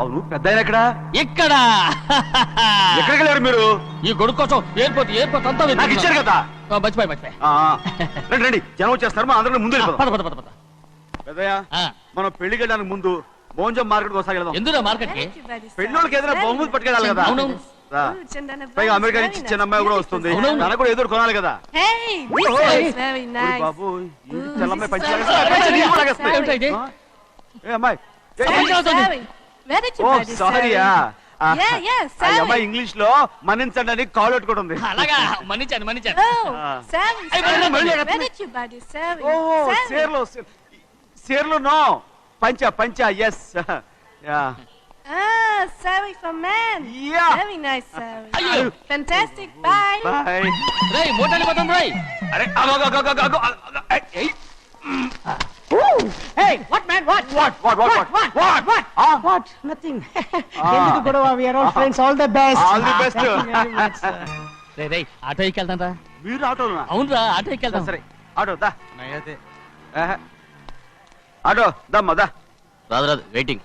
అవును పెద్ద ఎక్కడ ఇక్కడ ఎక్కడికి వెళ్ళారు మీరు? ఈ కొడుకు కోసం ఎయిర్పోర్ట్ అంతా నాకు ఇచ్చారు కదా. మర్చిపోయి రండి రండి, జనం వచ్చేస్తారు, మా అందరం ముందు వెళ్ళిపోదాం. పెద్దయ్య, మనం పెళ్లికి వెళ్ళడానికి ముందు మోంజం మార్కెట్ ఒకసారి వెళ్దాం. ఎందుకు మార్కెట్ కి? పెళ్ళోళ్ళకి ఏదైనా బహుమతి పట్టుకెళ్ళాలి కదా. పైగా అమెరికా నుంచి చిన్న అమ్మాయి కూడా వస్తుంది, తనకు కూడా ఏదో కొనాలి కదా. బాబు చెల్లమ్మాయి పంచి అమ్మాయి సారీయా అమ్మాయి ఇంగ్లీష్ లో మన్నించండి అని కాల్ పెట్టుకుంటుంది. అలాగా మన్నించాను సేర్లో నో పంచా పంచా yes Sari for men. Yeah. Very nice, Sari. Fantastic. Bye. Bye. రేయ్ మోటాలి పోతాం రేయ్. అరే అగో Hey, what man? What? What? Nothing. ఎందుకు గొడవ? We are all friends. All the best. All the best. రేయ్ ఆటో ఎక్కెళ్తాం రా. మీరు ఆటోనా? అవునురా ఆటో ఎక్కెళ్తాం. సరే ఆటో దా. నయ్యతే ఆటో దమ్మా దా. రాదు వెయిటింగ్.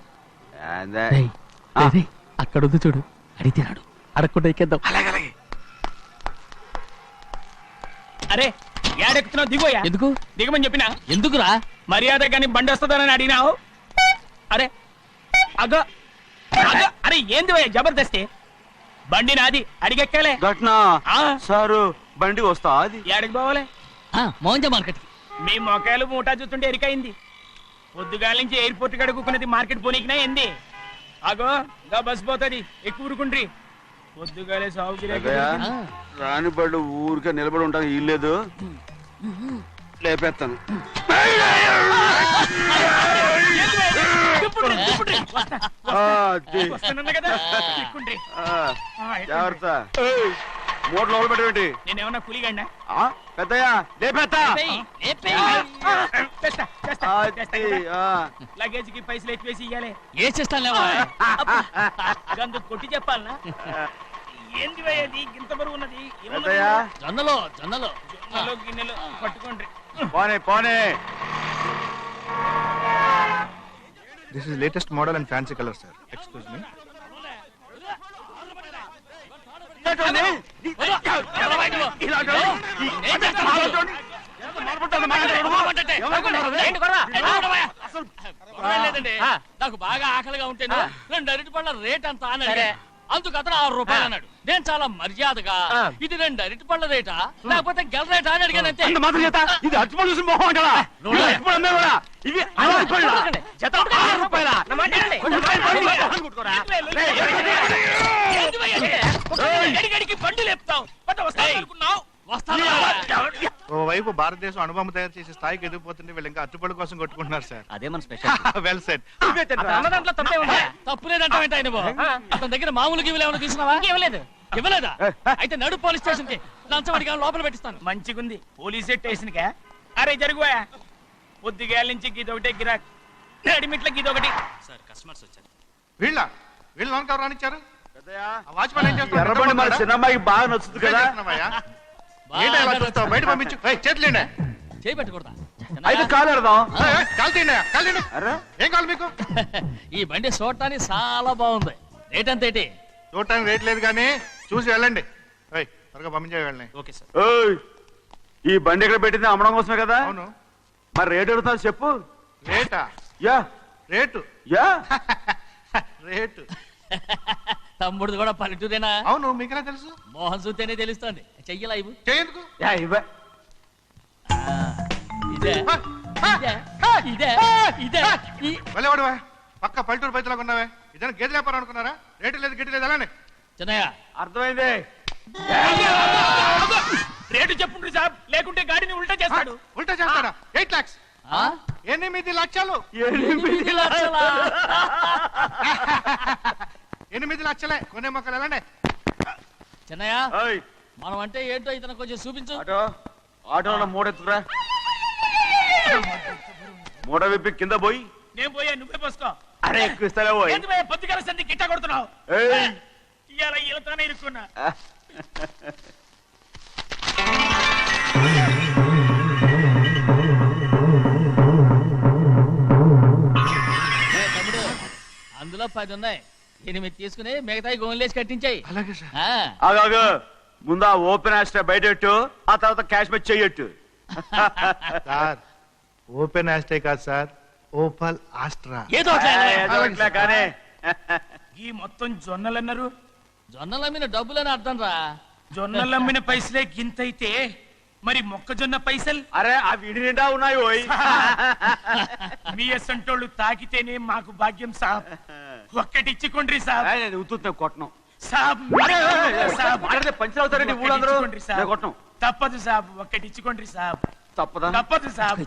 అక్కడ ఉంది చూడు, అడిగితే రాడు, అడగకుండా ఎక్కేద్దాం. అలాగే అరే ఏడెక్కుతున్నావు? దిగోయా. ఎందుకు దిగమని చెప్పినా? ఎందుకురా? మర్యాద కానీ బండి వస్తుందని అడిగినావు. అరే అగో అరే ఏంది భయ్యా జబర్దస్తి? బండి నాది, అడిగెక్కాలే. ఘట్నా సారు బండి వస్తా అది ఏడకి పోవాలే? మోంజ మార్కెట్. మీ మొక్కలు మూటా చూస్తుంటే ఎరికైంది. పొద్దుగాల నుంచి ఎయిర్పోర్ట్ కడుక్కున్నది మార్కెట్ పోనీకినా ఏంది? అగో గా బస్ పోతుంది, ఎక్కువ ఊరుకుండ్రి. పొద్దుగాలే సాగు రాని బళ్ళు ఊరికే నిలబడి ఉంటాను, ఇల్లేదు లేపేస్తాను. జాగ్రత్త, మూడు లోపల పెట్టేటి. నేనేమన్నా కూలిగండా? పెద్దయ్యా లేపేస్తా. లగేజ్ కి పైసలు ఎక్కువేసి ఇయ్యాలి. ఏ చేస్తాను గందు కొట్టి చెప్పాలనా? ఏంది భయ్యది ఇంత బరువు ఉన్నది? జొన్నలో గిన్నెలు పట్టుకోండి. పోనే This is latest model and fancy color, sir. Excuse me. నాకు బాగా ఆకలిగా ఉంటే 2 అరటి పళ్ళ రేట్ అంత అన్నాడు. అందుకు అతను 6 రూపాయలు అన్నాడు. నేను చాలా మర్యాదగా ఇది 2 అరటి పళ్ళ రేటా లేకపోతే గెల రేటా అని అడిగాను. అంతే. ఇది అరటిపళ్ళు చూసి మొహం అంటారా? ఇవి 6 రూపాయల బండి లేపుతావు అనుకున్నావు. ఓవైపు భారతదేశం అణుబాంబు తయారు చేసే స్థాయికి ఎదిగిపోతుంటే వీళ్ళు ఇంకా అట్టుపడి కోసం కొట్టుకుంటున్నారు సార్. అదే మన స్పెషల్. Well said. తప్పులేదంటావేంటి ఆయన? అతని దగ్గర మామూలు గివ్వులు ఏమైనా తీసుకున్నావా? ఇవ్వలేదా? అయితే నడు పోలీస్ స్టేషన్ కి లంచం అడిగా లోపల పెట్టిస్తాను. మంచిగుంది పోలీస్ స్టేషన్ కా? అరే జరుగువా, పొద్దుగాల నుంచి గీదొకటే గిరాక్, నడిమిట్ల గీదొకటి. సార్ కస్టమర్స్ వచ్చారు. వీళ్ళు లోన్ కవర్ రానిచ్చారు. వాచ్మెన్ ఏం చేస్తారు? ఎర్రబండి మన చిన్నమ్మాయికి బాగా నచ్చుతుంది కదా. బయట పంపించు. చేతులేండి. చేయి పెట్టకూడదా? అయితే కాలు ఎడదాం. ఏం కావాలి మీకు? ఈ బండి చూడటానికి చాలా బాగుంది. రేట్ అంత ఏంటి? చూడటానికి రేట్ లేదు కానీ చూసి వెళ్ళండి. త్వరగా పంపించే వెళ్ళండి. Okay sir. ఈ బండి ఎక్కడ పెట్టింది? అమ్మడం కోసమే కదా. అవును. మరి రేట్ అడుగుతాను చెప్పు. రేటా? రేటు రేటు తమ్ముడు కూడా పల్లెటూరేనా? అవును. మీకెలా తెలుసు? మోహన్ చూస్తేనే తెలుస్తుంది. చెయ్యలా ఇవ్వు. చెయ్యకు. వెళ్ళేవాడువా, పక్క పల్లెటూరు పైతలాగా ఉన్నావే. ఇదైనా గేదె వ్యాపారం అనుకున్నారా? రేటు లేదు గిట్టు లేదు అలానే. చిన్నయ్య అర్థమైంది. రేటు చెప్పుండ్రి సాబ్, లేకుంటే గాడిని ఉల్టా చేస్తాడు. ఉల్టా చేస్తాడా? 8 lakhs. 8 లక్షలు. 8 లక్షలే. కొనే మొక్కలు ఎలానే. చిన్నయ్య మనం అంటే ఏంటో ఇతను కొంచెం చూపించు. ఆటోలో మూడెత్తుకురా. మూడ విప్పి కింద పోయి. నేను పోయా, నువ్వే పోసుకో. అరే ఎక్కువ ఇస్తావే పోయి. పొద్దుగాల సంది గిట్ట కొడుతున్నావు. ఇవాళ ఈలతోనే ఇరుక్కున్నా. అందులో 10 ఉన్నాయి. ఎనిమిది తీసుకుని మిగతాయి గోన్లేసి కట్టించాయి అలాగే సార్. ఆగాగు ముందు ఆ ఓపెన్ ఆస్ట్రా బయటెట్టు ఆ తర్వాత క్యాష్ మెచ్ చెయ్యట్టు సార్ ఓపెన్ ఆస్ట్రే కాదు సార్, ఓపల్ ఆస్ట్రా. ఏదో ఒకటి అలా. ఇట్లా కానీ ఈ మొత్తం జొన్నలు అన్నారు. జొన్నల మీద డబ్బులని అర్థం రా. జొన్నలు అమ్మిన పైసలే గింతైతే మరి మొక్కజొన్న పైసలు అరే ఆ విడి నిండా ఉన్నాయి ఓయ్ మీ అసంటోళ్ళు తాకితేనే మాకు భాగ్యం సాబ్. ఒక్కటి ఇచ్చుకోండి సాబ్. ఉత్తున్నా కొట్టను సాబ్ సాబ్ పంచర్ అవుతారండి ఊళ్ళందరూ ఇచ్చుకోండి సాబ్. నేను కొట్టను తప్పదు సాబ్, ఒక్కటి ఇచ్చుకోండి సాబ్. తప్పదా తప్పదు సాబ్.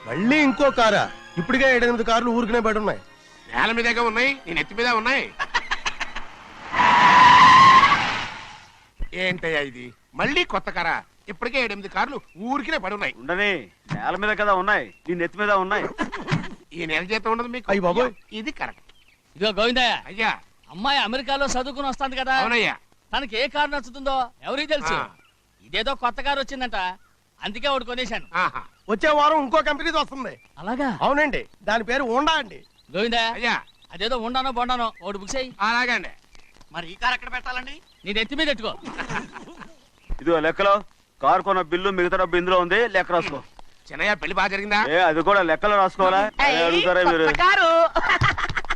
మళ్ళీ ఇంకో కారా? ఇప్పటికే 7-8 కార్లు ఊరికనే బయట ఉన్నాయి. నేల మీదగా ఉన్నాయి, నేను ఎత్తి మీద ఉన్నాయి. ఏంటయ్యా ఇది మళ్ళీ కొత్త కారా? ఇప్పటికే 7-8 కార్లు ఊరికినే పడి ఉన్నాయి. ఉండని నేల మీద కదా ఉన్నాయి, నీ నెత్తి మీద ఉన్నాయి. ఈ నెల జీతం ఉండదు మీకు. అయ్య బాబోయ్. ఇది కరెక్ట్. ఇదిగో గోవిందయ్య, అయ్యా. అమ్మాయి అమెరికాలో చదువుకుని వస్తాంది కదా, అవునయ్యా. తనకి ఏ కారు నచ్చుతుందో ఎవరికి తెలుసు. ఆ. ఇదేదో కొత్త కారు వచ్చిందంట, అందుకే ఒకటి కొనేశాను. ఆహా. వచ్చే వారం ఇంకో కంపెనీది వస్తుంది. అలాగా? అవునండి, దాని పేరు హోండా అండి. గోవిందయ్య, అయ్యా. అదేదో ఉండానో బొండానో ఒకటి బుక్ చేయి. అలాగండి. మరి ఈ కార్ ఎక్కడ పెట్టాలండి? నీ నెత్తి మీద పెట్టుకో. ఇదిగో లెక్కలో కారు కొన్న బిల్లు మిగతా డబ్బు ఇందులో ఉంది, లెక్క రాసుకో. చిన్నయ్య పెళ్లి బాగా జరిగిందా? ఏ అది కూడా లెక్కలో రాసుకోవాలా? అదే అడుగుతారా మీరు?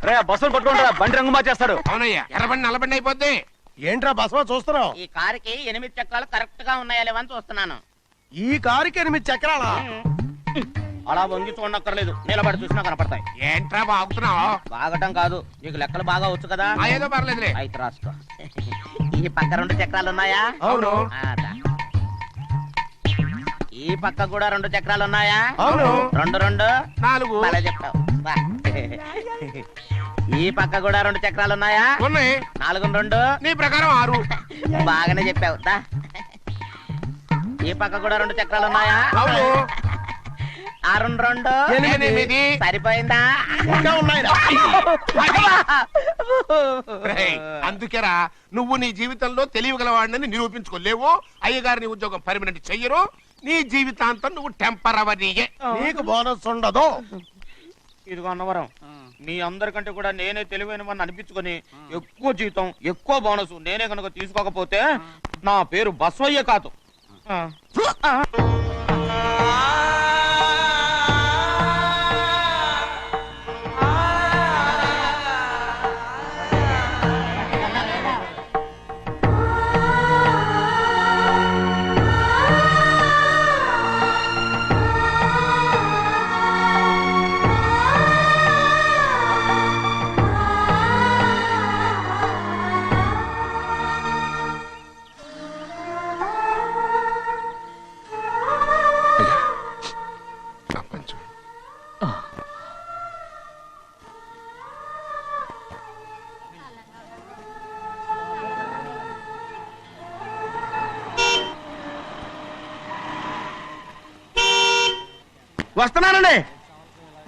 రే బస్సులు పట్టుకుంటారా, బండి రంగు మార్చేస్తాడు. అవునయ్యా, ఎర్రబండి నల్లబండి అయిపోద్ది. ఏంట్రా బసవా చూస్తున్నావు? ఈ కారుకి 8 చక్రాలు కరెక్ట్ గా ఉన్నాయా లేవని చూస్తున్నాను. ఈ కారుకి 8 చక్రాలా? అలా వంగి చూడక్కర్లేదు, నిలబడి చూసినా కనపడతాయి. ఏంట్రా బాగుతున్నావు? బాగటం కాదు, నీకు లెక్కలు బాగా వచ్చు కదా. ఏదో పర్లేదులే. అయితే రాసుకో. ఈ పక్క 2 చక్రాలు ఉన్నాయా? అవును. ఆ, దా. ఈ పక్క కూడా 2 చక్రాలు ఉన్నాయా? అవును. 2 2 4. అలా చెప్తావు. బా. ఈ పక్క కూడా 2 చక్రాలు ఉన్నాయా? ఉన్నాయి. 4 2 నీ ప్రకారం 6. బాగానే చెప్పావు. దా. ఈ పక్క కూడా 2 చక్రాలు ఉన్నాయా? అవును. 6 2 8. సరిపోయిందా? ఇంకా ఉన్నాయిరా. రేయ్, అందుకేరా నువ్వు నీ జీవితంలో తెలియగలవాడిని నిరూపించుకోలేవు. అయ్యగారు నీ ఉద్యోగం పర్మనెంట్ చెయ్యరు. నీ జీవితాంతం నువ్వు టెంపరవరీయే. నీకు బోనస్ ఉండదు. ఇదిగో అన్నవరం, మీ అందరికంటే కూడా నేనే తెలివైన వాడిని అనిపించుకొని ఎక్కువ జీతం ఎక్కువ బోనస్ నేనే కనుక తీసుకోకపోతే నా పేరు బస్వయ్య కాదు.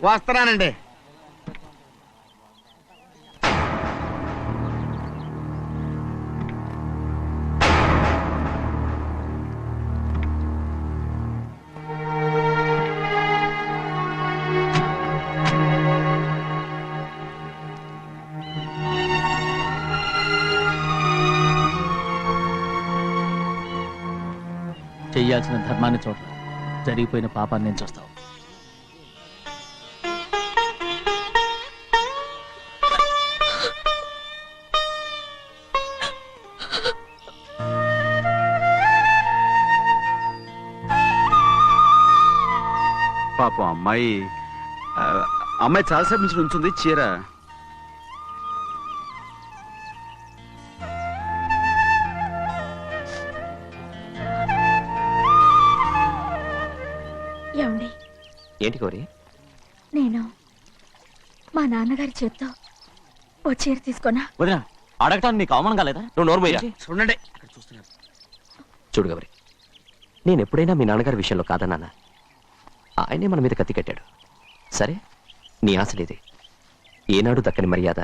వస్తున్నానండి. చెయ్యాల్సిన ధర్మాన్ని చూడ, జరిగిపోయిన పాపాన్ని నేను చూస్తావు. పాపం అమ్మాయి చాలాసేపు నుంచి ఉంచుంది చీర. ఏమండి? ఏంటి కోరి? నేను మా నాన్నగారి చేత్తో ఓ చీర తీసుకున్నా. వదినా, అడగటానికి నీకు అవమానం కాలేదా? నువ్వు నోరు పోయిరా. చూడండి, చూడు గౌరి, నేను ఎప్పుడైనా మీ నాన్నగారి విషయంలో కాదన్నానా? ఆయనే మన మీద కత్తి కట్టాడు. సరే, నీ ఆశలేదే. ఏనాడు దక్కని మర్యాద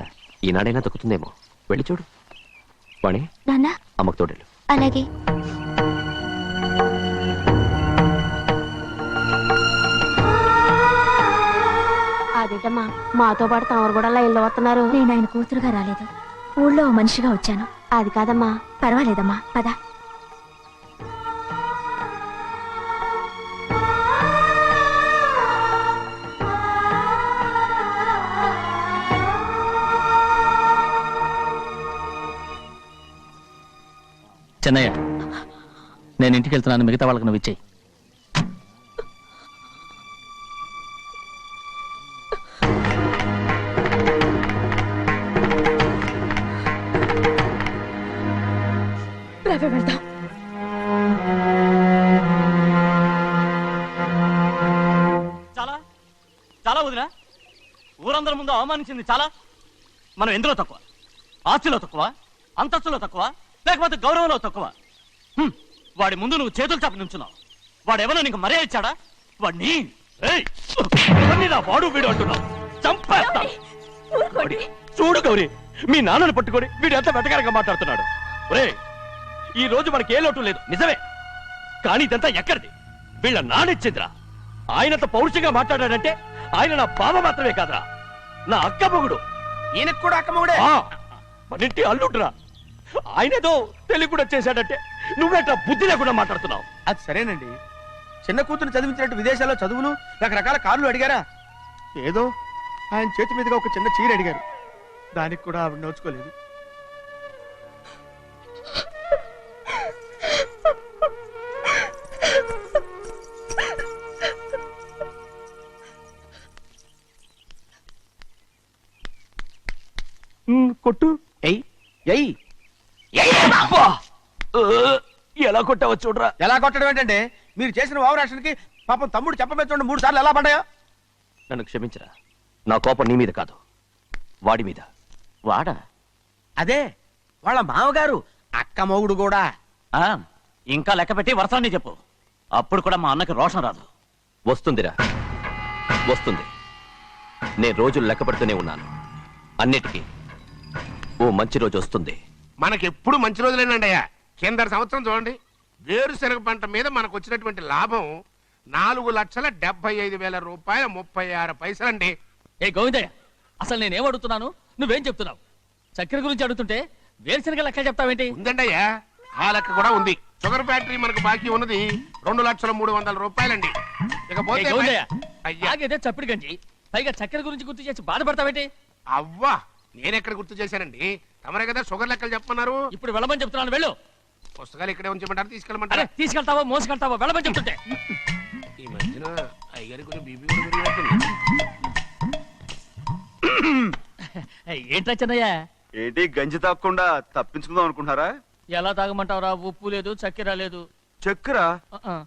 ఈనాడైనా దక్కుతుందేమో. వెళ్ళి చూడు. వాణి, నాన్న అమ్మకు తోడేళ్ళు. అలాగే. అదేటమ్మా మాతో పాటు తమరు కూడా లైన్లో వస్తున్నారు. నేను ఆయన కూతురుగా రాలేదు, ఊళ్ళో ఓ మనిషిగా వచ్చాను. అది కాదమ్మా. పర్వాలేదమ్మా, పద. చెన్నయ్య, నేను ఇంటికి వెళ్తున్నాను. మిగతా వాళ్ళకి నువ్వు ఇచ్చేయి. రవి, వెళ్దాం. చాలా చాలా వదినా, ఊరందరి ముందు అవమానించింది చాలా. మనం ఎందులో తక్కువ? ఆస్తిలో తక్కువ? అంతస్తులో తక్కువ? లేకపోతే గౌరవంలో తక్కువ? వాడి ముందు నువ్వు చేతులు చాపి నుంచున్నావు. వాడెవరో నీకు మర్యాద ఇచ్చాడా? వాడిని వాడు వీడు అంటున్నావు. చంపేస్తా. చూడు గౌరీ, మీ నాన్నను పట్టుకొని వీడు ఎంత వెతకారంగా మాట్లాడుతున్నాడు. ఒరే, ఈ రోజు మనకి ఏ లోటు లేదు నిజమే, కానీ ఇదంతా ఎక్కడిది? వీళ్ళ నానిచ్చిందిరా. ఆయనంత పౌరుషంగా మాట్లాడాడంటే ఆయన నా బావ మాత్రమే కాదురా, నా అక్క మొగుడు. ఈయనకు కూడా అక్క మొగుడే. మనింటి అల్లుడురా. ఆయనేదో తెలివి కూడా చేశాడంటే నువ్వేట్లా బుద్ధి లేకుండా మాట్లాడుతున్నావు? అది సరేనండి, చిన్న కూతురు చదివించినట్టు విదేశాల్లో చదువులు రకరకాల కార్లు అడిగారా? ఏదో ఆయన చేతి మీదుగా ఒక చిన్న చీర అడిగారు, దానికి కూడా ఆవిడ నోచుకోలేదు. కొట్టు. ఎయ్ ఎయ్. ఎలా కొట్టావో చూడరా. ఎలా కొట్టడం ఏంటంటే, మీరు చేసిన వావరాక్షణకి పాపం తమ్ముడు చెప్పమే చూడండి 3 సార్లు ఎలా పడ్డాయో. నన్ను క్షమించరా. నా కోపం నీ మీద కాదు, వాడి మీద. వాడా? అదే వాళ్ళ మామగారు అక్క మొగుడు కూడా. ఇంకా లెక్క పెట్టి వరసాన్ని చెప్పు. అప్పుడు కూడా మా అన్నకి రోషం రాదు. వస్తుందిరా, వస్తుంది. నేను రోజులు లెక్క పెడుతూనే ఉన్నాను. అన్నిటికీ ఓ మంచి రోజు వస్తుంది. మనకెప్పుడు మంచి రోజులేనండి అయ్యా. కింద సంవత్సరం చూడండి, వేరుశనగ పంట మీద మనకు వచ్చినటువంటి లాభం 4,75,000 రూపాయల 36 పైసలండి. ఏ గోవిందయ్య, అసలు నేనేం అడుగుతున్నాను, నువ్వేం చెప్తున్నావు? చక్కెర గురించి అడుగుతుంటే వేరుశనగ లెక్క చెప్తావేంటి? ఉందండి అయ్యా, ఆ లెక్క కూడా ఉంది. షుగర్ ఫ్యాక్టరీ మనకు బాకీ ఉన్నది 2,03,00,000 రూపాయలండి. ఇకపోతే ఆగేదే చప్పిడి గంజి, పైగా చక్కెర గురించి గుర్తు చేసి బాధపడతావేంటి? అవ్వా, నేనెక్కడ గుర్తు చేశానండి, తమరే కదా షుగర్ లెక్కలు చెప్పమన్నారు. ఇప్పుడు వెళ్ళమని చెప్తున్నాను, వెళ్ళు. పుస్తకాలు ఇక్కడే ఉంచమంటారు, తీసుకెళ్ళమంటారా? తీసుకెళ్తావో మోసుకెళ్తావో వెళ్ళమని చెప్తుంటే. ఈ మధ్యన అయ్యగారి కొంచెం బీపీ కూడా పెరిగినట్టుంది. ఏంట్రా చిన్నయ్య? ఏంటి గంజి తాగకుండా తప్పించుకుందాం అనుకుంటున్నారా? ఎలా తాగమంటావురా? ఉప్పు లేదు, చక్కెర లేదు. చక్కెర?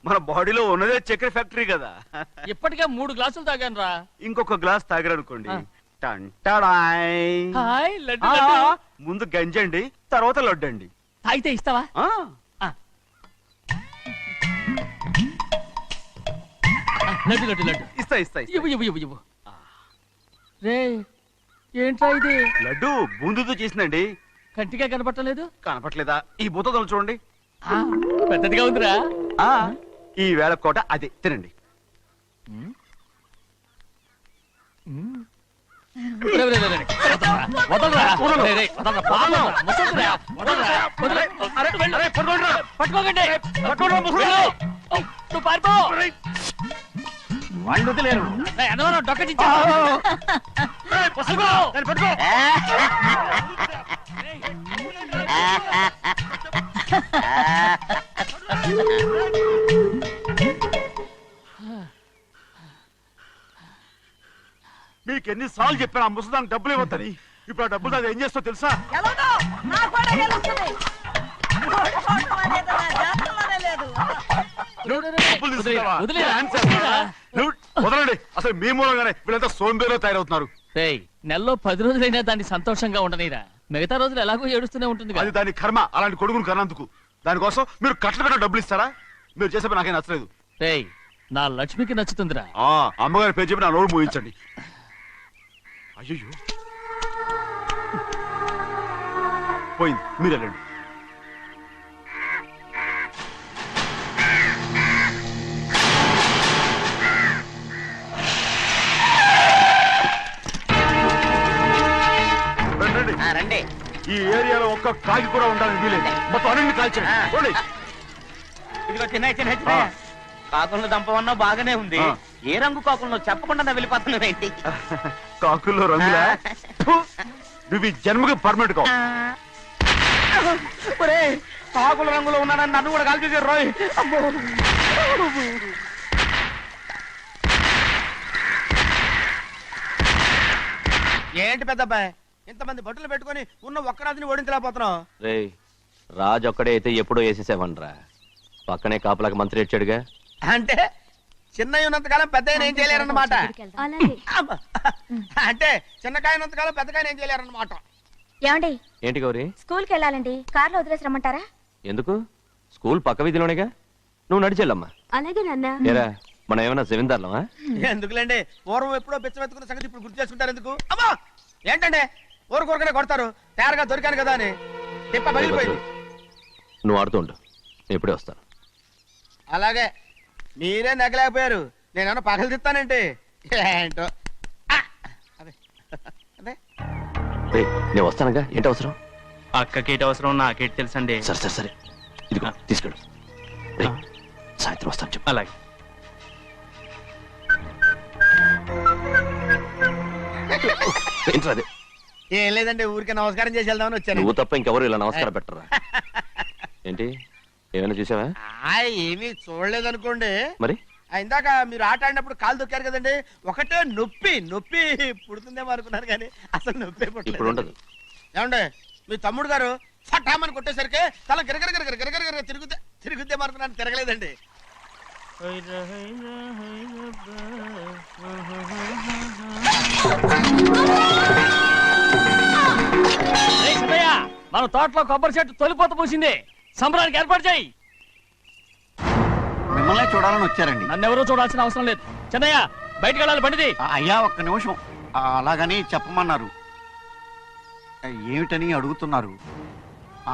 మన బాడీలో ఉన్నదే చక్కెర ఫ్యాక్టరీ కదా. ఇప్పటికే 3 గ్లాసులు తాగాను రా. ఇంకొక గ్లాస్ తాగారనుకోండి, హాయ్, లడ్డు లడ్డు. ముందు గంజండి, తర్వాత లడ్డండి. తాగితే ఇస్తావా? లడ్డు లడ్డు లడ్డు. ఇస్తా ఇస్తా ఇస్తా. ఇవ్వు ఇవ్వు ఇవ్వు ఇవ్వు. రే, ఏంట్రా ఇది? లడ్డు బూందుతో చేసిందండి. కంటిగా కనపట్టలేదు. కనపట్లేదా? ఈ బూతలు చూడండి, పెద్దదిగా ఉందిరా. ఈ వేళ కోట అదే తినండి. వాళ్ళు వదిలేరు. డొక్క మీకు ఎన్నిసార్లు చెప్పాను ఆ ముసదానికి డబ్బులు ఇవ్వద్దని. ఇప్పుడు ఆ డబ్బులు అది ఏం చేస్తో తెలుసా? వదలండి, అసలు మీ మూలంగానే వీళ్ళంతా సోంబేలో తయారవుతున్నారు. నెలలో 10 రోజులైనా దాన్ని సంతోషంగా ఉండనిరా. మిగతా రోజులు ఎలాగో ఏడుస్తూనే ఉంటుంది. అది దాని కర్మ, అలాంటి కొడుకును కన్నందుకు. దానికోసం మీరు కట్ల డబ్బులు ఇస్తారా? మీరు చేసే పని నాకేం నచ్చలేదు. నా లక్ష్మికి నచ్చుతుందిరా. అమ్మగారి పేరు చెప్పి నా నోరు మూయించండి. అయ్యో పోయింది, మీరు వెళ్ళండి. రండి. ఈ ఏరియాలో ఒక్క కాకి కూడా ఉండాలని వీలేదు. మొత్తం అన్ని కాల్చండి. ఇదిగో చిన్న కాకులను దంపమన్నా బాగానే ఉంది. ఏ రంగు కాకులను చెప్పకుండా వెళ్ళిపోతున్నావు ఏంటి? కాకుల్లో రంగులా? నువ్వు ఈ జన్మకి పర్మనెంట్ కావు. కాకుల రంగులో ఉన్నానని నన్ను కూడా కాల్ చేశారు రోయ్. ఏంటి పెద్దబ్బాయి ఇంతమంది బట్టలు పెట్టుకొని ఉన్న ఒక్కరాజుని ఓడించలేకపోతున్నావు? రే రాజు ఒక్కడే అయితే ఎప్పుడో వేసేసేవనరా. పక్కనే కాపలాకి మంత్రి ఇచ్చాడుగా. అంటే చిన్నయ్య ఉన్నంతకాలం పెద్ద ఏం చేయలేరన్నమాట. అంటే చిన్నకాయ ఉన్నంతకాలం పెద్దకాయ ఏం చేయలేరన్నమాట. ఏమండి ఏంటి గౌరీ? స్కూల్కి వెళ్ళాలండి, కార్లో వదిలేసి రమ్మంటారా? ఎందుకు? స్కూల్ పక్క వీధిలోనేగా, నువ్వు నడిచెళ్ళమ్మా. అలాగే నాన్న. ఏరా మనం ఏమైనా జమీందార్లమా? ఎందుకులేండి, పూర్వం ఎప్పుడో పిచ్చమెత్తుకున్న సంగతి ఇప్పుడు గుర్తు చేసుకుంటారు ఎందుకు? అమ్మా ఏంటంటే ఊరుకోరుకనే కొడతారు. తయారుగా దొరికాను కదా అని తిప్ప పగిలిపోయింది. నువ్వు ఆడుతూ ఉండు, ఎప్పుడే వస్తాను. అలాగే మీరే నగ్గలేకపోయారు, నేనేమన్నా పగలు తిస్తానంటే ఏంటో. అదే అదే రే నేను వస్తానుగా, ఏంటి అవసరం? అక్కకేటి అవసరం నాకేటి తెలుసండి. సరే సరే సరే, ఇదిగో తీసుకెళ్ళు. రే సాయంత్రం వస్తాను చెప్పు. అలాగే. ఏంట్రా అదే? ఏం లేదండి, ఊరికే నమస్కారం చేసి వెళ్దామని వచ్చాను. నువ్వు తప్ప ఇంకెవరు ఇలా నమస్కారం పెట్టరా? ఏంటి ఏమైనా చూసావా? ఏమీ చూడలేదనుకోండి. మరి ఇందాక మీరు ఆట ఆడినప్పుడు కాలు దొక్కారు కదండి, ఒకటే నొప్పి నొప్పి పుడుతుందేమో అనుకున్నాను కానీ అసలు నొప్పి ఇప్పుడు ఉండదు. ఏమండి మీ తమ్ముడు గారు ఫటామని కొట్టేసరికి తల గిరగర గిరగర గిరగర తిరుగుద్దేమో అనుకున్నాను, తిరగలేదండి. మన తోటలో కొబ్బరి చెట్టు తొలిపోత పూసింది, సంబరానికి ఏర్పాటు చేయి. మిమ్మల్ని చూడాలని వచ్చారండి. నన్నెవరూ చూడాల్సిన అవసరం లేదు. చిన్నయ్య బయటికి వెళ్ళాలి, బండిది. అయ్యా ఒక్క నిమిషం, అలాగని చెప్పమన్నారు. ఏమిటని అడుగుతున్నారు?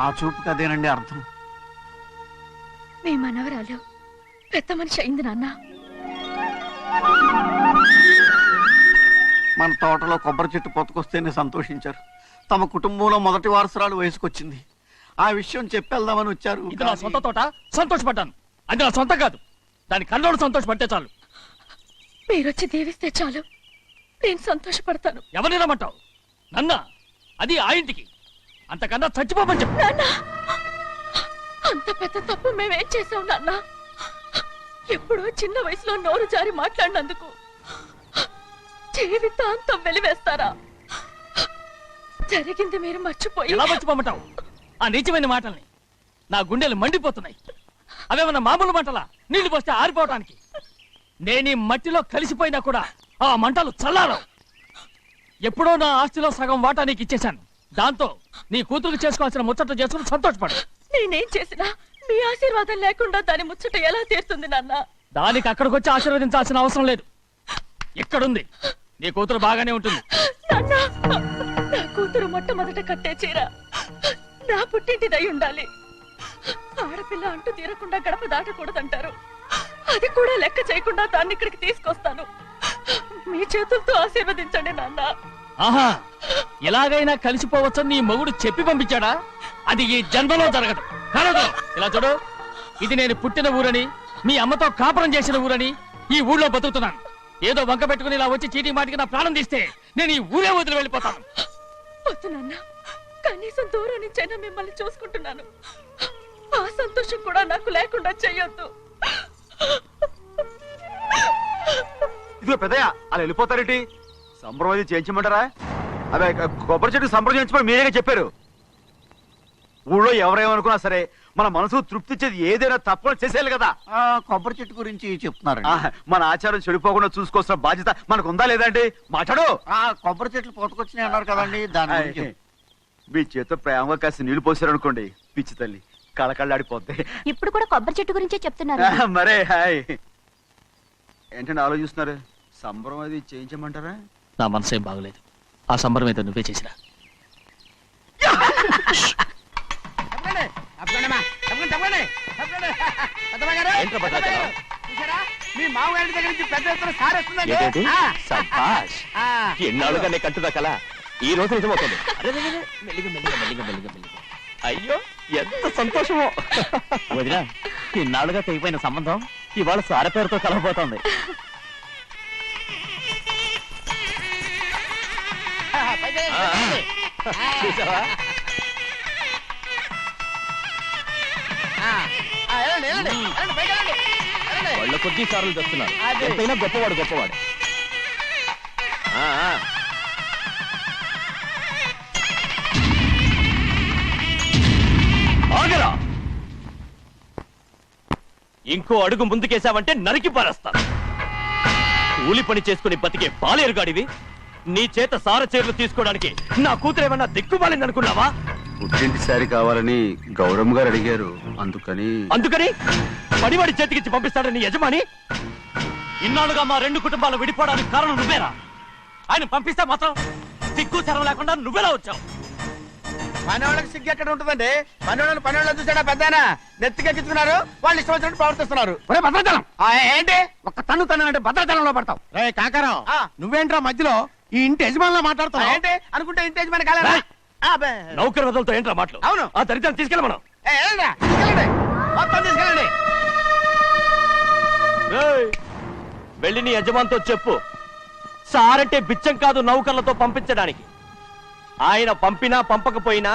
ఆ చూపుకి అదేనండి అర్థం. మీ మనవరాలు పెద్ద మనిషి అయింది నాన్న. మన తోటలో కొబ్బరి చెట్టు పొత్తుకొస్తేనే సంతోషించారు. తమ కుటుంబంలో మొదటి వారసురాలు వయసుకొచ్చింది. ఆ విషయం చెప్పేద్దామని వచ్చారు. ఇది నా సొంత తోట, సంతోషపడ్డాను. అది నా సొంతం కాదు, దాని కన్నోడు సంతోషపడితే చాలు. మీరొచ్చి దీవిస్తే చాలు, నేను సంతోషపడతాను. ఎవరిని రమ్మంటావు? నన్న? అది ఆ ఇంటికి, అంతకన్నా చచ్చిపోమని చెప్పు. నాన్న అంత పెద్ద తప్పు మేమేం చేసాం నాన్న? ఎప్పుడో చిన్న వయసులో నోరు జారి మాట్లాడినందుకు జీవితాంతం వెలివేస్తారా? జరిగింది మీరు మర్చిపోయి ఎలా మర్చిపోమంటావు ఆ నీచమైన మాటల్ని? నా గుండెలు మండిపోతున్నాయి. అవేమన్నా మామూలు మంటలా, నీళ్లు పోస్తే ఆరిపోవటానికి? నేను ఈ మట్టిలో కలిసిపోయినా కూడా ఆ మంటలు చల్లారవు. ఎప్పుడో నా ఆస్తిలో సగం వాటా నీకు ఇచ్చేశాను. దాంతో నీ కూతురు చేసుకోవాల్సిన ముచ్చట చేసుకుని సంతోషపడు. నేనేం చేసినా మీ ఆశీర్వాదం లేకుండా దాని ముచ్చట ఎలా తీరుతుంది నాన్న? దానికి అక్కడికి వచ్చి ఆశీర్వదించాల్సిన అవసరం లేదు. ఇక్కడుంది, నీ కూతురు బాగానే ఉంటుంది. నాన్న నా కూతురు మొట్టమొదట కట్టే చీర నా పుట్టింటిదై ఉండాలి. ఆడపిల్ల అంటూ తీరకుండా గడప దాటకూడదంటారు. అది కూడా లెక్క చేయకుండా దాన్ని ఇక్కడికి తీసుకొస్తాను. మీ చేతులతో ఆశీర్వదించండి నాన్న. ఆహా, ఎలాగైనా కలిసిపోవచ్చని నీ మొగుడు చెప్పి పంపించాడా? అది ఈ జన్మలో జరగదు. కలదు. ఇలా చూడు, ఇది నేను పుట్టిన ఊరని, మీ అమ్మతో కాపురం చేసిన ఊరని ఈ ఊళ్ళో బతుకుతున్నాను. ఏదో వంక పెట్టుకుని ఇలా వచ్చి చీటీ మాటికి నా ప్రాణం తీస్తే నేను ఈ ఊరే వదిలి వెళ్ళిపోతాను. వద్దు నాన్న, కనీసం దూరం నుంచైనా మిమ్మల్ని చూసుకుంటున్నాను. ఆ సంతోషం కూడా నాకు లేకుండా చెయ్యొద్దు. ఇదిగో పెద్దయ్య, అలా వెళ్ళిపోతారేంటి? సంబరం అది చేయించమంటారా? అదే కొబ్బరి చెట్టు సంబరం చేయించమని మీరేగా చెప్పారు. ఊళ్ళో ఎవరేమనుకున్నా సరే మన మనసు తృప్తి ఇచ్చేది ఏదైనా తప్పని చేసేయాలి కదా. కొబ్బరి చెట్టు గురించి చెప్తున్నారు. మన ఆచారం చెడిపోకుండా చూసుకోవాల్సిన బాధ్యత మనకు ఉందా లేదండి? మాట్లాడు. కొబ్బరి చెట్లు పోతకొచ్చినాయి అన్నారు కదండి, దాని గురించి. మీ చేత ప్రేమగా కాసి నీళ్లు పోసారనుకోండి, పిచ్చి తల్లి కళకళ్ళాడిపోద్ది. ఇప్పుడు కూడా కొబ్బరి చెట్టు గురించే చెప్తున్నారు. మరే హాయ్. ఏంటంటే ఆలోచిస్తున్నారు? సంబరం అది చేయించమంటారా? నా మనసు ఏం బాగలేదు. ఆ సంబరం ఏదో నువ్వే చేసినా. ఏంట్రా భద్రాచలం? మీ మామగారి దగ్గర నుంచి పెద్ద ఎత్తున సార్ వస్తుందండి. ఏంటేంటి? సబ్బాష్. ఎన్నాళ్ళుగా నీ కట్టుదా కల ఈ రోజు నిజమవుతుంది. అరే, అరే, అరే, మెల్లిగా మెల్లిగా మెల్లిగా మెల్లిగా మెల్లిగా. అయ్యో ఎంత సంతోషమో. వదినా, ఇన్నాళ్ళుగా తెగిపోయిన సంబంధం ఇవాళ సార పేరుతో కలవబోతోంది. చూసావా? వాళ్ళ కొద్ది సార్లు తెస్తున్నారు. ఎంతైనా గొప్పవాడు గొప్పవాడు. ఆగరా, ఇంకో అడుగు ముందుకేశావంటే నరికి పారేస్తాను. కూలి పని చేసుకుని బతికే పాలేరుగాడివి నీ చేత సార చీరలు తీసుకోవడానికి నా కూతురేమన్నా దిక్కుమాలింది అనుకున్నావా? పుట్టింటి సారి కావాలని గౌరమ్మ గారు అడిగారు. అందుకని పడివాడి చేతికిచ్చి పంపిస్తాడని యజమాని. ఇన్నాళ్ళుగా మా రెండు కుటుంబాలు విడిపోవడానికి కారణం నువ్వేరా? ఆయన పంపిస్తే మాత్రం సిగ్గు చరం లేకుండా నువ్వెలా వచ్చావు? పనివాళ్ళకి సిగ్గు ఎక్కడ ఉంటుందండి? పనివాళ్ళని పనివాళ్ళు చూసాడా పెద్దాయన నెత్తికెక్కించుకున్నారు, వాళ్ళు ఇష్టం వచ్చినట్టు ప్రవర్తిస్తున్నారు. భద్రాచలం ఏంటి ఒక్క తన్ను తన్నంటే భద్రాచలంలో పడతావు. రే కాకారావు, నువ్వేంట్రా మధ్యలో ఈ ఇంటి యజమానిలా మాట్లాడుతున్నావు? ఏంటి అనుకుంటే ఇంటి యజమాని కాలేదా? నౌకర్ వదలతో ఏంట్రా మాటలు? అవును. ఆ దరిద్రాన్ని తీసుకెళ్ళ మనం. తీసుకెళ్ళండి, మొత్తం తీసుకెళ్ళండి. వెళ్ళి నీ యజమానితో చెప్పు, సారంటే బిచ్చం కాదు నౌకర్లతో పంపించడానికి. ఆయన పంపినా పంపకపోయినా,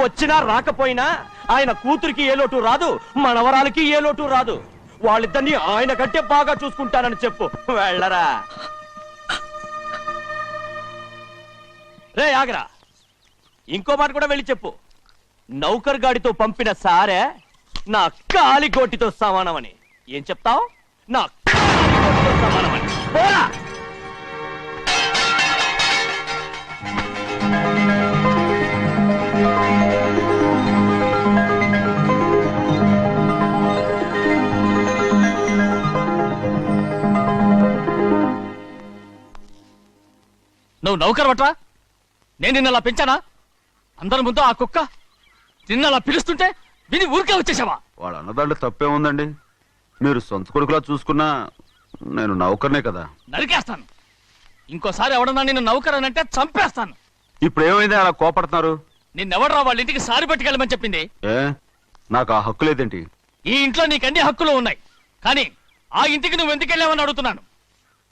వచ్చినా రాకపోయినా ఆయన కూతురికి ఏ లోటు రాదు, మనవరాలకి ఏ లోటు రాదు. వాళ్ళిద్దరినీ ఆయన కంటే బాగా చూసుకుంటానని చెప్పు. వెళ్ళరా. రే ఆగరా, ఇంకో మాట కూడా వెళ్ళి చెప్పు. నౌకర్ గాడితో పంపిన సారే నా కాలిగోటితో సమానమని. ఏం చెప్తావు? నా కాలిగోటితో సమానమని. పోరా. నువ్వు నౌకర్ వట్రా? నేను నిన్న అలా పెంచానా? అందరి ముందు ఆ కుక్క నిన్న అలా పిలుస్తుంటే విని ఊరికే వచ్చేసావా? వాడు అన్నదాంట్లో తప్పే ఉందండి. మీరు సొంత కొడుకులా చూసుకున్నా నేను నౌకర్నే కదా. నరికేస్తాను. ఇంకోసారి ఎవడన్నా నిన్ను నౌకర్ అని అంటే చంపేస్తాను. ఇప్పుడు ఏమైంది అలా కోపడుతున్నారు? నిన్నెవడరా వాళ్ళ ఇంటికి సారి పట్టుకెళ్ళమని చెప్పింది? ఏ, నాకు ఆ హక్కు లేదేంటి? ఈ ఇంట్లో నీకు అన్ని హక్కులు ఉన్నాయి, కానీ ఆ ఇంటికి నువ్వు ఎందుకు వెళ్ళావని అడుగుతున్నాను.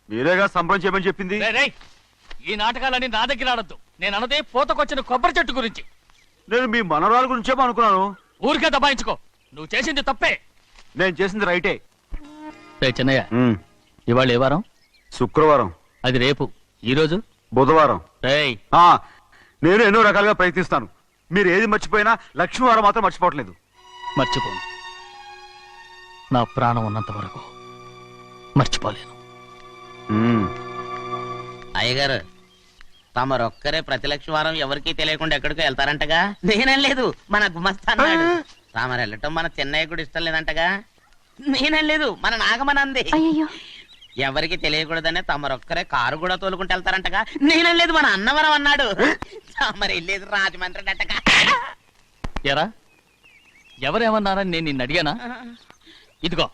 మీరేగా సంబరం చేయమని చెప్పింది. రేయ్, రేయ్, ఈ నాటకాలన్నీ నా దగ్గర ఆడద్దు. నేను అన్నదే పూతకొచ్చిన కొబ్బరి చెట్టు గురించి. నేను మీ మనవరాల గురించేమో అనుకున్నాను. ఊరికే దబాయించుకో. నువ్వు చేసింది తప్పే. నేను చేసింది రైటే. చిన్నయ్య, ఇవాళ ఏ వారం? శుక్రవారం. అది రేపు. ఈ రోజు బుధవారం. రేయ్, నేను ఎన్నో రకాలుగా ప్రయత్నిస్తాను. మీరు ఏది మర్చిపోయినా లక్ష్మీవారం మాత్రం మర్చిపోవట్లేదు. మర్చిపోను. నా ప్రాణం ఉన్నంత వరకు మర్చిపోలేను. అయ్యగారు, తమరొక్కరే ప్రతి లక్షవారం ఎవరికీ తెలియకుండా ఎక్కడికో వెళ్తారంటగా? నేనేం లేదు, మన గుమస్తా అన్నాడు. తామరు వెళ్ళటం మన చెన్నయ్య కూడా ఇష్టం లేదంటగా? నేనేం లేదు, మన నాగమనంది. ఎవరికి తెలియకూడదనే తమరొక్కరే కారు కూడా తోలుకుంటూ వెళ్తారంటగా? నేనేం లేదు, మన అన్నవరం అన్నాడు. తమరు వెళ్ళేది రాజమండ్రి అంటగా? ఎరా, ఎవరేమన్నారని నేను నిన్ను అడిగానా? ఇదిగో,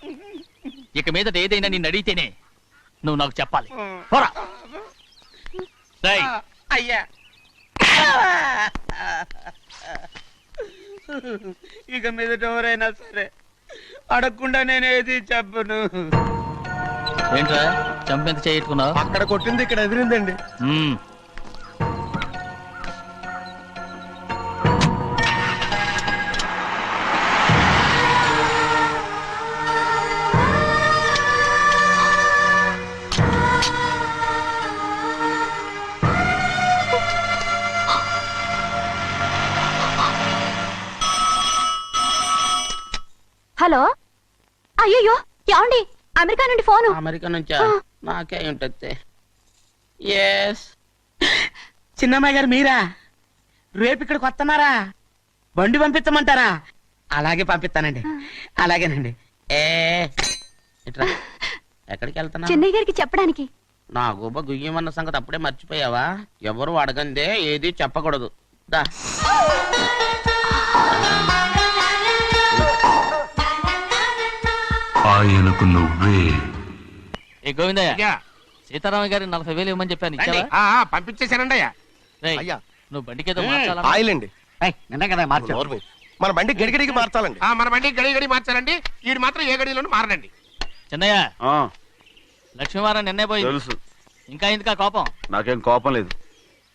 ఇక మీదట ఏదైనా నిన్ను అడిగితేనే నువ్వు నాకు చెప్పాలి. పోరా. అయ్యా, ఇక మీదట ఎవరైనా సరే అడగకుండా నేనేది చెప్పను. ఏంట్రా చంపెంత చేయించుకున్నావు? అక్కడ కొట్టింది ఇక్కడ ఎదిరిందండి. హలో, అయ్యో ఏమండి, అమెరికా నుండి ఫోను. అమెరికా నుంచా? నాకే ఉంటుంది. ఎస్, చిన్నమ్మాయి గారు మీరా? రేపు ఇక్కడికి వస్తున్నారా? బండి పంపించమంటారా? అలాగే పంపిస్తానండి. అలాగేనండి. ఇట్రా. ఎక్కడికి వెళ్తున్నా? చెన్నై గారికి చెప్పడానికి. నా గుబ్బ గుయ్యమన్న సంగతి అప్పుడే మర్చిపోయావా? ఎవరు అడగందే ఏది చెప్పకూడదు. దా ఆయనకు నువ్వే. ఏ గోవిందయ్య, అయ్యా సీతారామ గారి 40,000 ఇవ్వమని చెప్పాను, రండి. ఇచ్చావా? పంపించేశానండి అయ్యా. రేయ్, అయ్యా. నువ్వు బండికేదో మార్చాలా? ఆయిల్ అండి. నిన్న కదా మార్చా. నోర్మి. మన బండి గడిగడికి మార్చాలండి. మన బండి గడి గడి మార్చారండి. వీడు మాత్రం ఏ గడిలోనూ మారనండి. చిన్నయ్య, ఆ, లక్ష్మీవారం నిన్నే పోయింది. తెలుసు. ఇంకా ఎందుకా కోపం? నాకేం కోపం లేదు,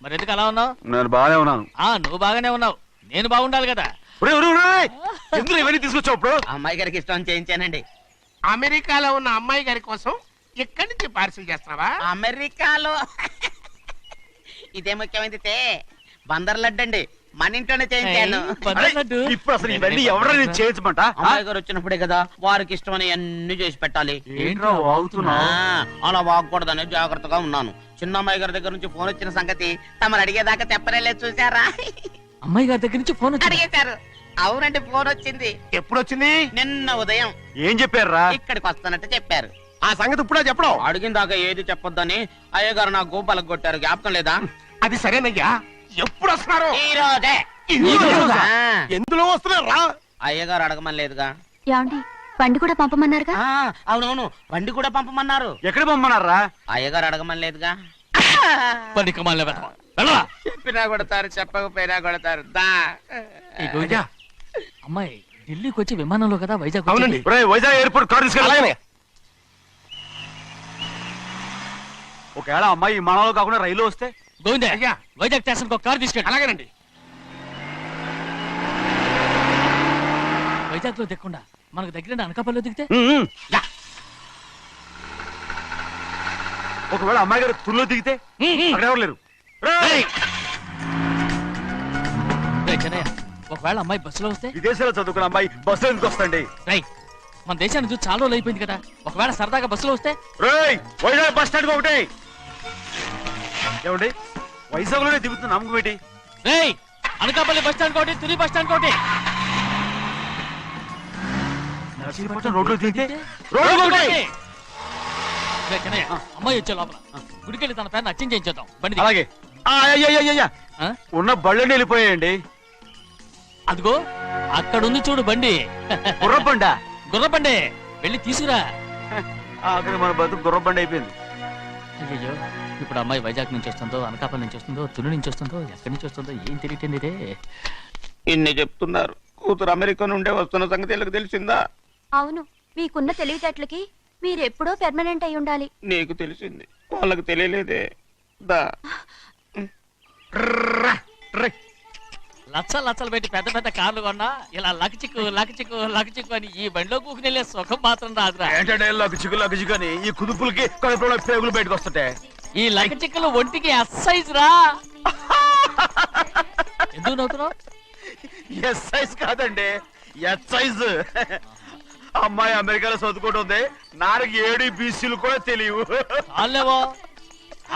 మరి ఎందుకు అలా ఉన్నావు? నేను బాగానే ఉన్నాను. నువ్వు బాగానే ఉన్నావు, నేను బాగుండాలి కదా. ఒరేయ్, ఒరేయ్, ఒరేయ్! ఎందుకు ఇవన్నీ తీసుకొచ్చావు ఇప్పుడు? అమ్మాయి గారికి ఇష్టం చేయించానండి. అమెరికాలో ఉన్న అమ్మాయి గారి కోసం ఇక్కడి నుంచి పార్సిల్ చేస్తున్నావా? అమెరికాలో ఇదే ముఖ్యమైనది. బందర్ లడ్డు అండి, మన ఇంట్లోనే చేయించాను. బందర్ లడ్డు? ఇప్పుడు అసలు ఇవన్నీ ఎవరైనా నేను చేయించమంట? అమ్మాయి గారు వచ్చినప్పుడే కదా వారికి ఇష్టమని అన్ని చేసి పెట్టాలి. ఏంట్రా వాగుతున్నావ్? అలా వాగకూడదని జాగ్రత్తగా ఉన్నాను. చిన్న అమ్మాయి గారి దగ్గర నుంచి ఫోన్ వచ్చిన సంగతి తమరు అడిగేదాకా చెప్పలేదు, చూసారా? అమ్మాయి గారి దగ్గర నుంచి ఫోన్ వచ్చింది. అడిగేశారు. అవునండి, ఫోన్ వచ్చింది. ఎప్పుడు వచ్చింది? నిన్న ఉదయం ఏం చెప్పారురా? ఇక్కడికి వస్తానంటే చెప్పారు. ఆ సంగతి ఇప్పుడే చెప్పడం. అడిగిన దాకా ఏది చెప్పొద్దని అయ్యగారు నా గోపాలకు కొట్టారు. జ్ఞాపకం లేదా? అది సరేనయ్యా, ఎప్పుడు వస్తున్నారు? ఈ రోజే. ఈ రోజా? ఎందులో వస్తున్నారా? అయ్యగారు అడగమని లేదుగా. ఏమండి, బండి కూడా పంపమన్నారుగా? అవునవును, బండి కూడా పంపమన్నారు. ఎక్కడ పొమ్మన్నారా? అయ్యగారు అడగమని లేదుగా. బండి కమాలి వెళ్ళరా. చెప్పినా కొడతారు, చెప్పకపోయినా కొడతారు. దా ఏ గోవిందయ్య, అమ్మాయి ఢిల్లీకి వచ్చి విమానంలో కదా వైజాగ్ అవునండి. వచ్చింది. ఒరేయ్, వైజాగ్ ఎయిర్పోర్ట్ కార్ తీసుకెళ్ళి. అలాగనే. ఒకవేళ అమ్మాయి విమానంలో కాకుండా రైలు వస్తే? గోవిందయ్య, అయ్యా. వైజాగ్ స్టేషన్ ఒక కార్ తీసుకెళ్ళి. అలాగేనండి. వైజాగ్ లో దిక్కుండా మనకు దగ్గర అనకాపల్లిలో దిగితే? ఒకవేళ అమ్మాయి గారు తుల్లో దిగితే? అక్కడ ఎవరు లేరు. రేయ్! రేయ్ చెన్నయ్య, ఒకవేళ అమ్మాయి బస్సులో వస్తే? విదేశాల్లో చదువుకున్న అమ్మాయి బస్సు ఎందుకు వస్తండి? రై, మన దేశాన్ని చూసి చాలా రోజులు అయిపోయింది కదా, ఒకవేళ సరదాగా బస్సులో వస్తే? రేయ్, వైజాగ్ బస్ స్టాండ్ ఒకటి. ఏమండి, వైజాగ్ లోనే దిగుతున్న నమ్మకం ఏంటి? రేయ్, అనకాపల్లి బస్ స్టాండ్ కోటి, తుని బస్ స్టాండ్ కోటి. నర్సీపట్నం రోడ్లో దిగితే రోడ్డు ఒకటి. రేయ్ చెన్నయ్య, అమ్మాయి వచ్చే లోపల గుడికెళ్ళి తన పేరుని అచ్చం చేయించేద్దాం. బండి దిగు. అలాగే. అయ్యయ్యయ్యయ్య, ఆ? ఉన్న బళ్ళని వెళ్ళిపోయాయండి. అదిగో అక్కడుంది చూడు బండి. గుర్రబండా? గుర్రబండి, వెళ్ళి తీసుకురా. అక్కడ మన బతుకు గుర్రబండి అయిపోయింది. అయ్యో, ఇప్పుడు అమ్మాయి వైజాగ్ నుంచి వస్తుందో, అనకాపల్లి నుంచి వస్తుందో, తుని నుంచి వస్తుందో, ఎక్కడి నుంచి వస్తుందో ఏం తెలియటండి ఇదే. ఇన్ని చెప్తున్నారు, కూతురు అమెరికా నుండే వస్తున్న సంగతి వీళ్ళకి తెలిసిందా? అవును, మీకున్న తెలివితేటలకి మీరెప్పుడో పెర్మనెంట్ అయి ఉండాలి. నీకు తెలిసింది, వాళ్ళకి తెలియలేదే. దా లచ్చలు పెట్టి పెద్ద పెద్ద కార్లు కొన్నా ఇలా లకచిక్కు లకచిక్కు లకచిక్కు అని ఈ బండిలో కూకుని వెళ్ళే సుఖం మాత్రం రాదురా. ఏంటంటే లగచిక్కు అని ఈ కుదుపులకి కడుపులో పేగులు బయటకు వస్తుంటాయి. ఈ లకచిక్కులు ఒంటికి ఎక్సైజ్ రా. ఎందుకు నవ్వుతున్నావు? ఎస్ సైజ్ కాదండి, ఎస్ సైజ్. అమ్మాయి అమెరికాలో చదువుకుంటుంది, నాకు 7 BCలు కూడా తెలియవు. చాలేవో,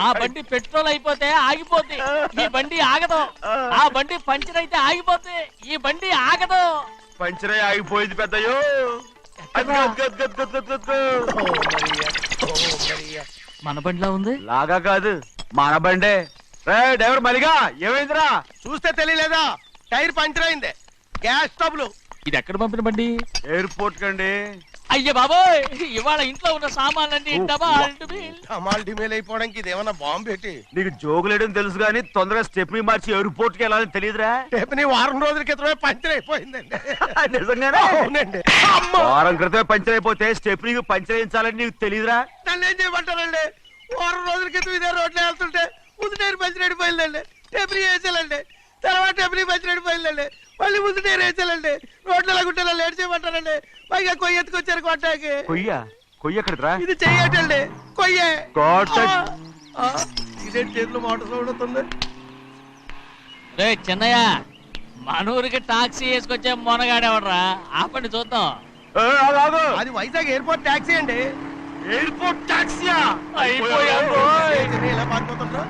ఆ బండి పెట్రోల్ అయిపోతే ఆగిపోద్ది, ఈ బండి ఆగదు. ఆ బండి పంచర్ అయితే ఆగిపోద్ది, ఈ బండి ఆగదు. పంచరే ఆగిపోయింది పెద్దయ్యో. మన బండిలా ఉంది. లాగా కాదు, మన బండే. రే డ్రైవర్ మలిగా, ఏమైందిరా? చూస్తే తెలియలేదా? టైర్ పంచర్ అయింది. Gas trouble. ఇది ఎక్కడ పంపిన బండి? ఎయిర్పోర్ట్ కండి. అయ్య బాబోయ్, ఇవాళ ఇంట్లో ఉన్న సామాన్లన్నీ డబాల్ డుబిల్. అమాల్ డిమేల్ అయిపోవడానికి ఇది ఏమన్నా బాంబు పెట్టి? నీకు జోకులేయడం తెలుసు కానీ తొందరగా స్టెప్ని మార్చి ఎయిర్పోర్ట్ కి వెళ్ళాలని తెలియదురా? టేపుని వారం రోజుల క్రితమే పంచర్ అయిపోయిందండి. నిజంగానే? అవునండి. వారం క్రితమే పంచర్ అయిపోతే స్టెప్ని పంచర్ వేయించాలని నీకు తెలియదురా? నన్ను ఏం చేయమంటారండి? వారం రోజుల క్రితం ఇదే రోడ్లో వెళ్తుంటే ముందు టైర్ పంచర్ అయిపోయిందండి. టెబ్రీ వేసాలండి, తర్వాత టెబ్రీ పంచర్ అయిపోయిందండి, మళ్ళీ ముందు టైర్ వేసాలండి. రోడ్లు ఎలాగుంటే లేట్ చేయమంటారండి. పైగా కొయ్య ఎత్తుకొచ్చారు కొట్టాకి. కొయ్య ఎక్కడిరా? ఇది చెయ్యటండి, కొయ్యే. కొట్ట. ఇదే చేతిలో మోటార్ సౌండ్ అవుతుంది. రే చిన్నయ్య, మన ఊరికి టాక్సీ వేసుకొచ్చే మొనగాడేవడరా, ఆపండి చూద్దాం. అది వైజాగ్ ఎయిర్పోర్ట్ టాక్సీ అండి. ఎయిర్పోర్ట్ టాక్సీయా? అయిపోయాం. ఇలా పారిపోతుండ్రా.